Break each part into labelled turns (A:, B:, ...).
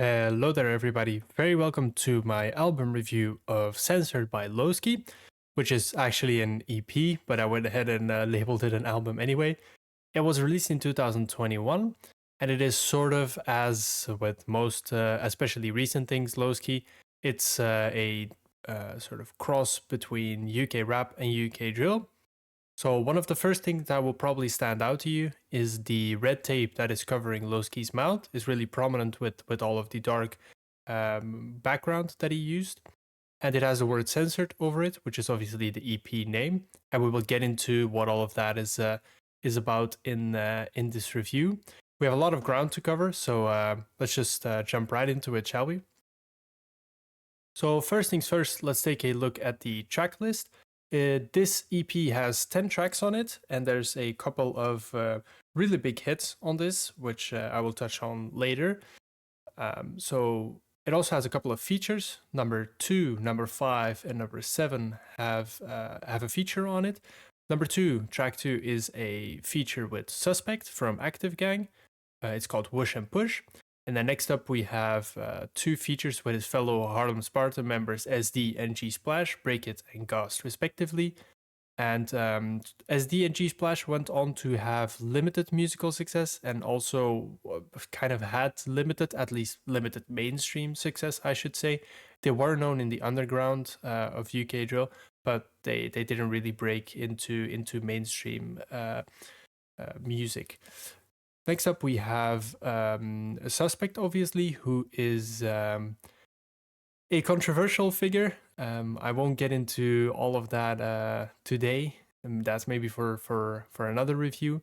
A: Hello there, everybody. Very welcome to my album review of Censored by Loski, which is actually an EP, but I went ahead and labeled it an album anyway. It was released in 2021, and it is sort of, as with most, especially recent things, Loski, it's a sort of cross between UK rap and UK drill. So one of the first things that will probably stand out to you is the red tape that is covering Loski's mouth is really prominent with all of the dark background that he used. And it has the word censored over it, which is obviously the EP name. And we will get into what all of that is about in this review. We have a lot of ground to cover, so let's just jump right into it, shall we? So first things first, let's take a look at the track list. This EP has 10 tracks on it, and there's a couple of really big hits on this, which I will touch on later. So it also has a couple of features. Number 2, number 5, and number 7 have a feature on it. Number 2, track 2, is a feature with Suspect from Active Gang. It's called Whoosh and Push. And then next up, we have 2 features with his fellow Harlem Sparta members SD and G Splash, Break It and Ghost, respectively. And SD and G Splash went on to have limited musical success and also kind of had limited, at least limited mainstream success, I should say. They were known in the underground of UK drill, but they didn't really break into mainstream music. Next up, we have a Suspect, obviously, who is a controversial figure. I won't get into all of that today. That's maybe for another review.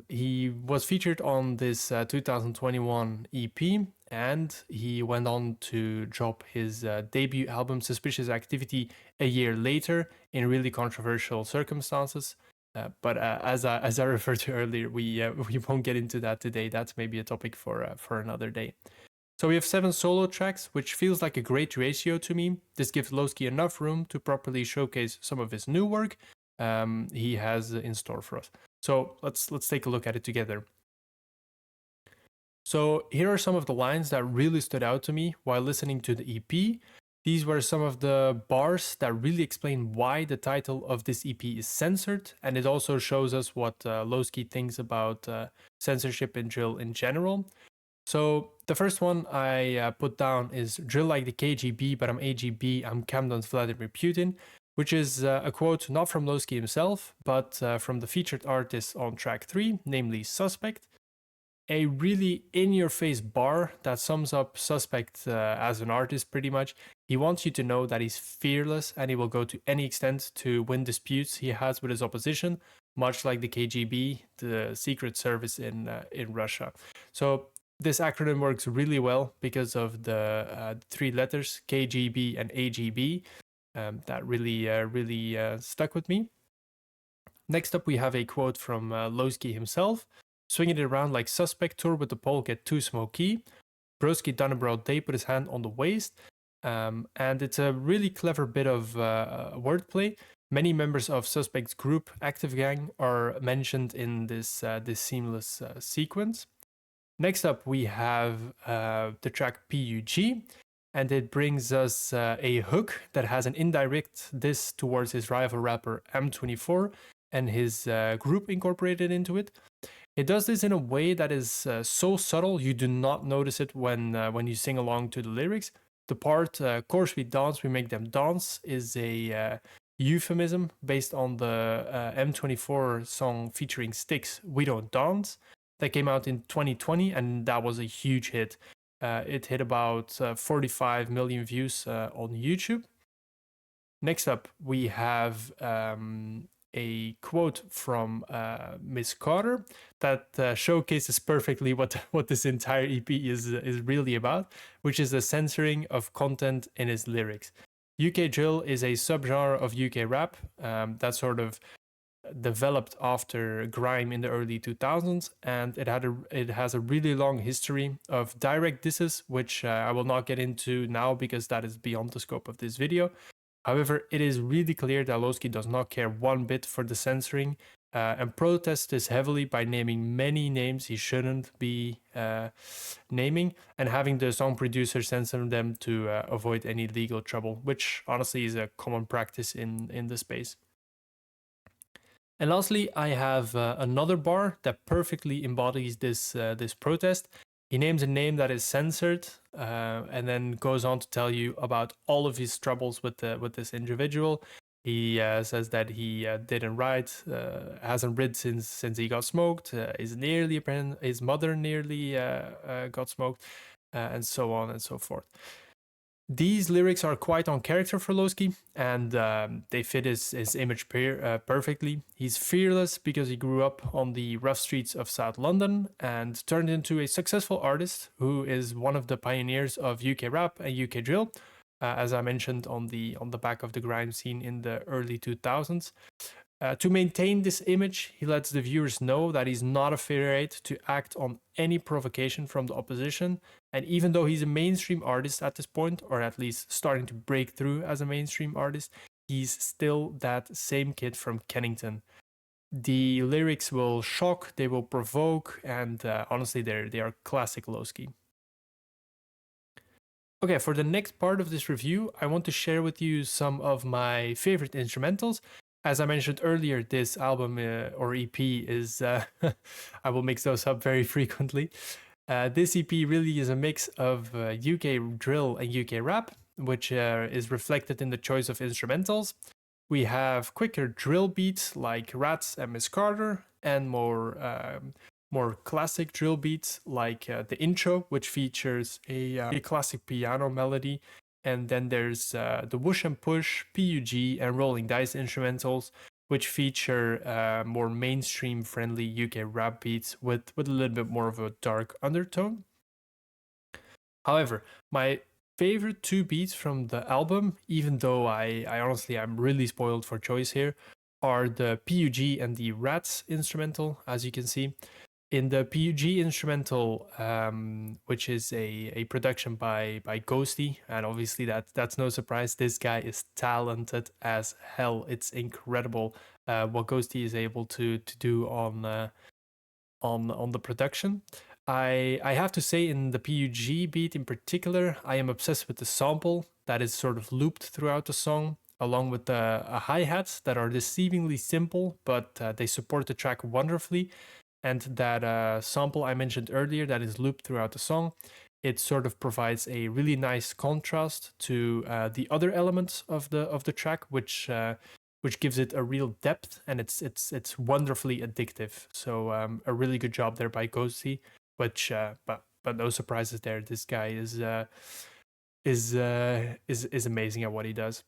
A: He was featured on this 2021 EP, and he went on to drop his debut album, Suspicious Activity, a year later in really controversial circumstances. But as I referred to earlier, we won't get into that today. That's maybe a topic for another day. So we have 7 solo tracks, which feels like a great ratio to me. This gives Loski enough room to properly showcase some of his new work he has in store for us. So let's take a look at it together. So here are some of the lines that really stood out to me while listening to the EP. These were some of the bars that really explain why the title of this EP is Censored, and it also shows us what Loski thinks about censorship in drill in general. So the first one I put down is "Drill like the KGB, but I'm AGB, I'm Camden's Vladimir Putin," which is a quote not from Loski himself, but from the featured artist on track 3, namely Suspect. A really in-your-face bar that sums up Suspect as an artist pretty much. He wants you to know that he's fearless and he will go to any extent to win disputes he has with his opposition, much like the KGB, the secret service in Russia. So this acronym works really well because of the 3 letters, KGB and AGB. That really stuck with me. Next up, we have a quote from Loski himself. "Swinging it around like Suspect, tour with the pole, get too smoky. Broski done a broad day, put his hand on the waist." And it's a really clever bit of wordplay. Many members of Suspect's group, Active Gang, are mentioned in this seamless sequence. Next up, we have the track PUG, and it brings us a hook that has an indirect diss towards his rival rapper M24 and his group incorporated into it. It does this in a way that is so subtle you do not notice it when you sing along to the lyrics. The part "Course we dance, we make them dance" is a euphemism based on the M24 song featuring Styx, "We Don't Dance," that came out in 2020, and that was a huge hit. It hit about 45 million views on YouTube. Next up, we have a quote from Miss Carter that showcases perfectly what this entire EP is really about, which is the censoring of content in his lyrics. UK drill is a subgenre of UK rap that sort of developed after grime in the early 2000s, and it has a really long history of direct disses, which I will not get into now because that is beyond the scope of this video. However, it is really clear that Loski does not care one bit for the censoring and protests this heavily by naming many names he shouldn't be naming, and having the song producer censor them to avoid any legal trouble, which honestly is a common practice in the space. And lastly, I have another bar that perfectly embodies this protest. He names a name that is censored, and then goes on to tell you about all of his troubles with this individual. He says that he didn't write, hasn't written since he got smoked. His mother nearly got smoked, and so on and so forth. These lyrics are quite on character for Loski, and they fit his image perfectly. He's fearless because he grew up on the rough streets of South London and turned into a successful artist who is one of the pioneers of UK rap and UK drill, as I mentioned on the back of the grime scene in the early 2000s. To maintain this image, he lets the viewers know that he's not afraid to act on any provocation from the opposition. And even though he's a mainstream artist at this point, or at least starting to break through as a mainstream artist, he's still that same kid from Kennington. The lyrics will shock, they will provoke, and honestly, they are classic Loski. Okay, for the next part of this review, I want to share with you some of my favorite instrumentals. As I mentioned earlier, this album or EP is, I will mix those up very frequently. This EP really is a mix of UK drill and UK rap, which is reflected in the choice of instrumentals. We have quicker drill beats like Rats and Miss Carter, and more classic drill beats like the intro, which features a classic piano melody. And then there's the Whoosh and Push, PUG, and Rolling Dice instrumentals, which feature more mainstream friendly UK rap beats with a little bit more of a dark undertone. However, my favorite two beats from the album, even though I honestly I'm really spoiled for choice here, are the PUG and the Rats instrumental, as you can see. In the PUG instrumental, which is a production by Ghosty, and obviously that's no surprise. This guy is talented as hell. It's incredible what Ghosty is able to do on the production. I have to say, in the PUG beat in particular, I am obsessed with the sample that is sort of looped throughout the song, along with the hi-hats that are deceivingly simple, but they support the track wonderfully. And that sample I mentioned earlier that is looped throughout the song, it sort of provides a really nice contrast to the other elements of the track, which gives it a real depth, and it's wonderfully addictive. So a really good job there by Ghosty, which but no surprises there. This guy is amazing at what he does.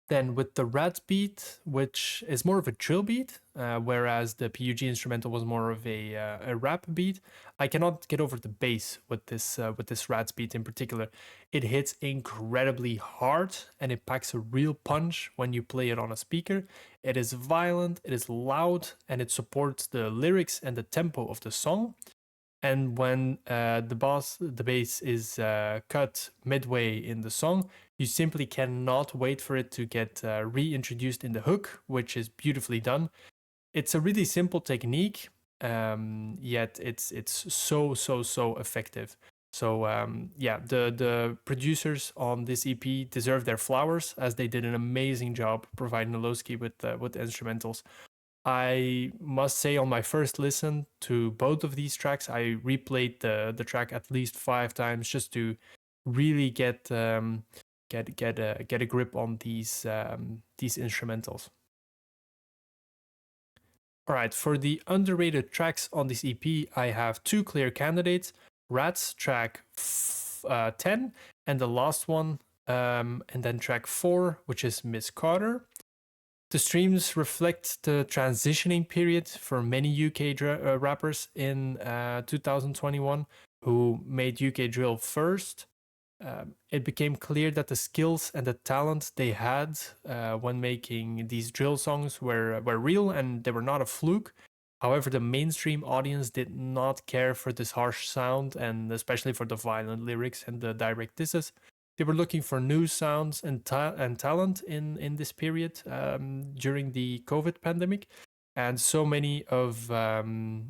A: Then with the Rats beat, which is more of a drill beat, whereas the PUG instrumental was more of a rap beat, I cannot get over the bass with this Rats beat in particular. It hits incredibly hard, and it packs a real punch when you play it on a speaker. It is violent, it is loud, and it supports the lyrics and the tempo of the song. And when the bass is cut midway in the song, you simply cannot wait for it to get reintroduced in the hook, which is beautifully done. It's a really simple technique, yet it's so effective. So yeah, the producers on this EP deserve their flowers, as they did an amazing job providing Loski with instrumentals. I must say, on my first listen to both of these tracks, I replayed the track at least 5 times just to really get a grip on these instrumentals. All right, for the underrated tracks on this EP, I have 2 clear candidates: Rats track 10, and the last one, and then track 4, which is Miss Carter. The streams reflect the transitioning period for many UK rappers in 2021 who made UK drill first. It became clear that the skills and the talent they had when making these drill songs were real, and they were not a fluke. However, the mainstream audience did not care for this harsh sound, and especially for the violent lyrics and the direct disses. They were looking for new sounds and talent in this period during the COVID pandemic. and so many of the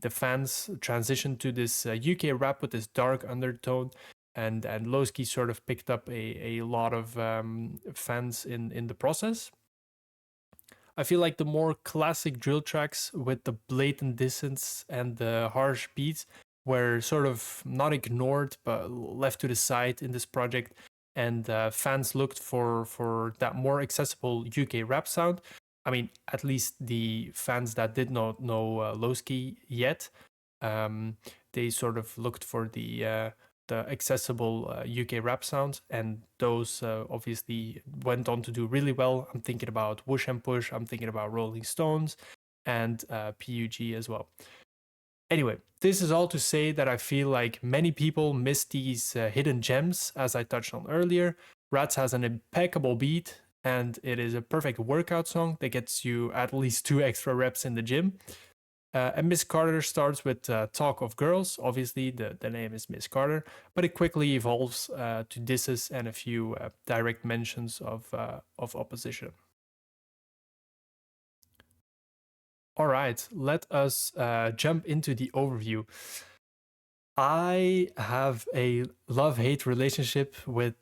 A: fans transitioned to this UK rap with this dark undertone, and Loski sort of picked up a lot of fans in the process. I feel like the more classic drill tracks with the blatant dissonance and the harsh beats were sort of not ignored but left to the side in this project, and fans looked for that more accessible UK rap sound. I mean, at least the fans that did not know Loski yet, um, they sort of looked for the accessible UK rap sounds, and those obviously went on to do really well. I'm thinking about Whoosh and Push, I'm thinking about Rolling Stones, and PUG as well. Anyway, this is all to say that I feel like many people miss these hidden gems, as I touched on earlier. Rats has an impeccable beat, and it is a perfect workout song that gets you at least 2 extra reps in the gym. And Miss Carter starts with Talk of Girls. Obviously, the name is Miss Carter, but it quickly evolves to disses and a few direct mentions of opposition. All right, let us jump into the overview. I have a love-hate relationship with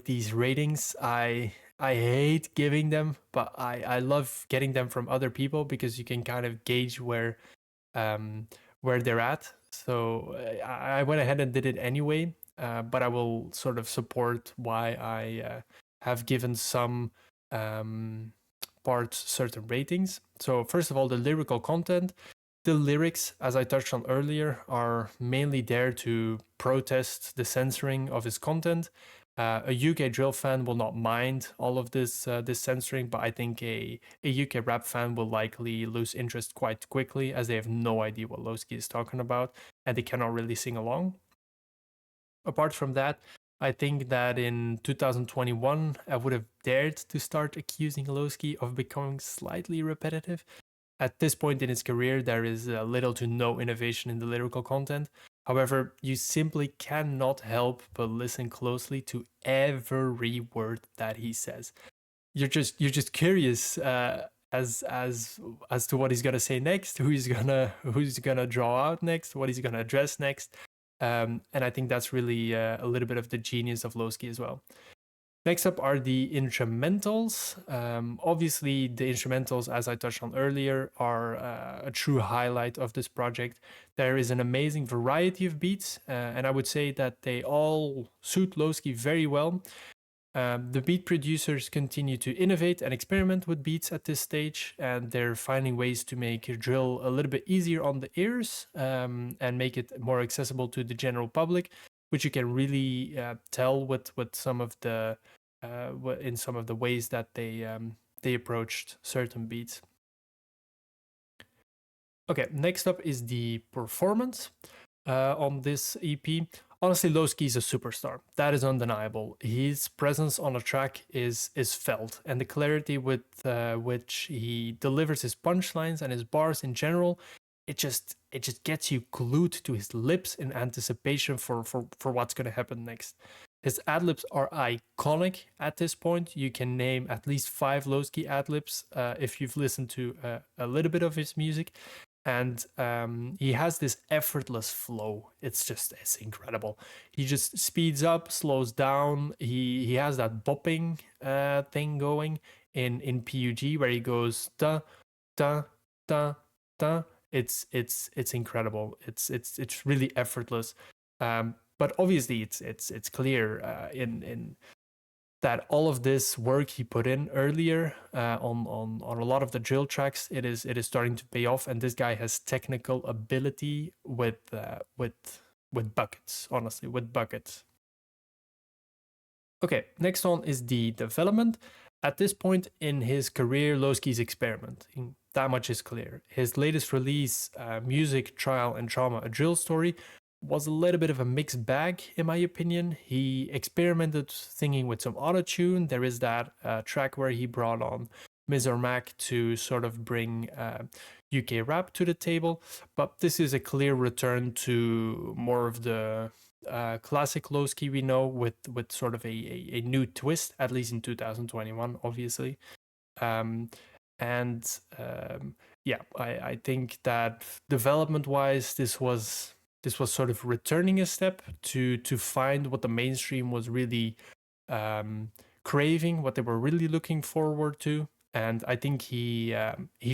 A: these ratings. I hate giving them, but I love getting them from other people because you can kind of gauge um, where they're at. So I went ahead and did it anyway, but I will sort of support why I have given some um, parts certain ratings. So first of all, the lyrical content. The lyrics, as I touched on earlier, are mainly there to protest the censoring of his content. A UK drill fan will not mind all of this censoring, but I think a UK rap fan will likely lose interest quite quickly, as they have no idea what Loski is talking about and they cannot really sing along. Apart from that, I think that in 2021, I would have dared to start accusing Loski of becoming slightly repetitive. At this point in his career, there is little to no innovation in the lyrical content. However, you simply cannot help but listen closely to every word that he says. You're just curious as to what he's gonna say next, who's gonna draw out next, what he's gonna address next, and I think that's really a little bit of the genius of Loski as well. Next up are the instrumentals. Obviously, the instrumentals, as I touched on earlier, are a true highlight of this project. There is an amazing variety of beats, and I would say that they all suit Loski very well. The beat producers continue to innovate and experiment with beats at this stage, and they're finding ways to make drill a little bit easier on the ears and make it more accessible to the general public, which you can really tell with some of the in some of the ways that they approached certain beats. Okay, next up is the performance on this EP. Honestly, Loski is a superstar. That is undeniable. His presence on a track is felt, and the clarity with which he delivers his punchlines and his bars in general, it just gets you glued to his lips in anticipation for what's going to happen next. His adlibs are iconic at this point. You can name at least 5 Loski adlibs if you've listened to a little bit of his music, and he has this effortless flow. It's incredible. He just speeds up, slows down. He has that bopping thing going in PUG where he goes da da da da. It's incredible. It's really effortless. But obviously it's clear in that all of this work he put in earlier on a lot of the drill tracks, it is starting to pay off, and this guy has technical ability with buckets. Honestly, with buckets. Okay, next one is the development. At this point in his career, Loski's experimenting. That much is clear. His latest release, Music, Trial, and Trauma, a drill story, was a little bit of a mixed bag, in my opinion. He experimented singing with some auto-tune. There is that track where he brought on Ms. Mac to sort of bring UK rap to the table. But this is a clear return to more of the classic Loski we know, with sort of a new twist, at least in 2021, obviously. And yeah, I think that development wise, this was sort of returning a step to find what the mainstream was really craving, what they were really looking forward to. And I think he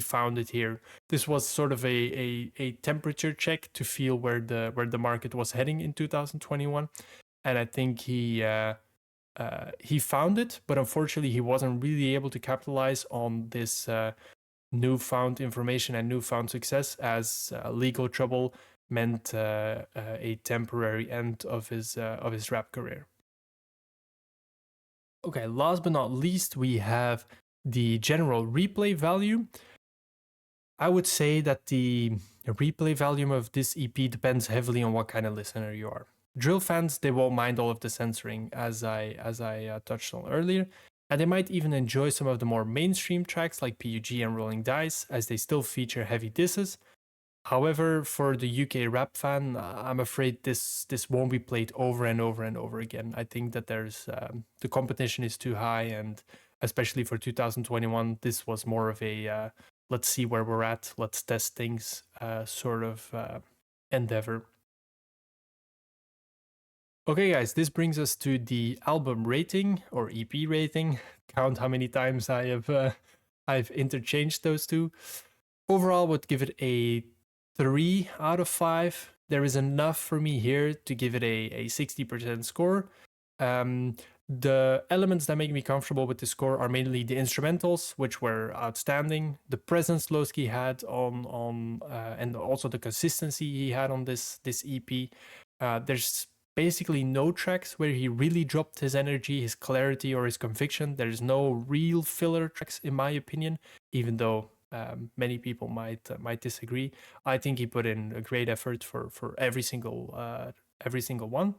A: found it here. This was sort of a temperature check to feel where the market was heading in 2021, and I think he found it, but unfortunately he wasn't really able to capitalize on this newfound information and newfound success, as legal trouble meant a temporary end of his rap career. Okay, last but not least, we have the general replay value. I would say that the replay volume of this EP depends heavily on what kind of listener you are. Drill fans, they won't mind all of the censoring, as I touched on earlier, and they might even enjoy some of the more mainstream tracks like PUG and Rolling Dice, as they still feature heavy disses. However, for the UK rap fan, I'm afraid this won't be played over and over and over again. I think that there's the competition is too high, and especially for 2021, this was more of a let's see where we're at, let's test things sort of endeavor. Okay, guys, this brings us to the album rating or EP rating. Count how many times I've interchanged those two. Overall, would give it a 3 out of 5. There is enough for me here to give it a 60% score. The elements that make me comfortable with the score are mainly the instrumentals, which were outstanding, the presence Loski had on and also the consistency he had on this EP. There's basically no tracks where he really dropped his energy, his clarity, or his conviction. There's no real filler tracks, in my opinion, even though many people might disagree. I think he put in a great effort for every single one.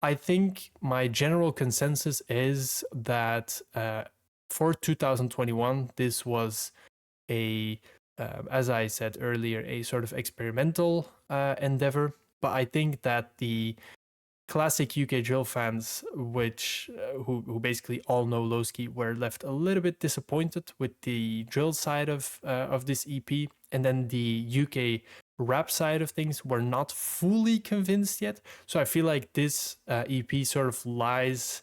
A: I think my general consensus is that for 2021, this was as I said earlier, a sort of experimental endeavor. But I think that the classic UK drill fans, which who basically all know Loski, were left a little bit disappointed with the drill side of this EP, and then the UK rap side of things were not fully convinced yet. So I feel like this EP sort of lies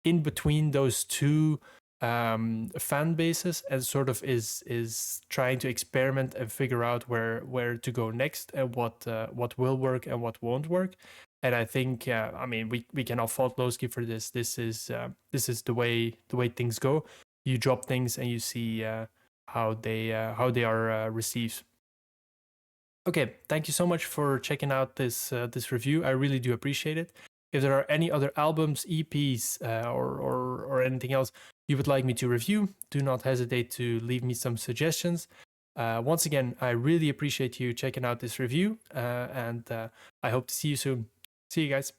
A: in between those two fan bases, and sort of is trying to experiment and figure out where to go next, and what will work and what won't work. And I think, I mean, we cannot fault Loski for this. This is the way things go. You drop things and you see how they are received. Okay, thank you so much for checking out this review. I really do appreciate it. If there are any other albums, EPs, or anything else you would like me to review, do not hesitate to leave me some suggestions. Once again, I really appreciate you checking out this review, and I hope to see you soon. See you guys.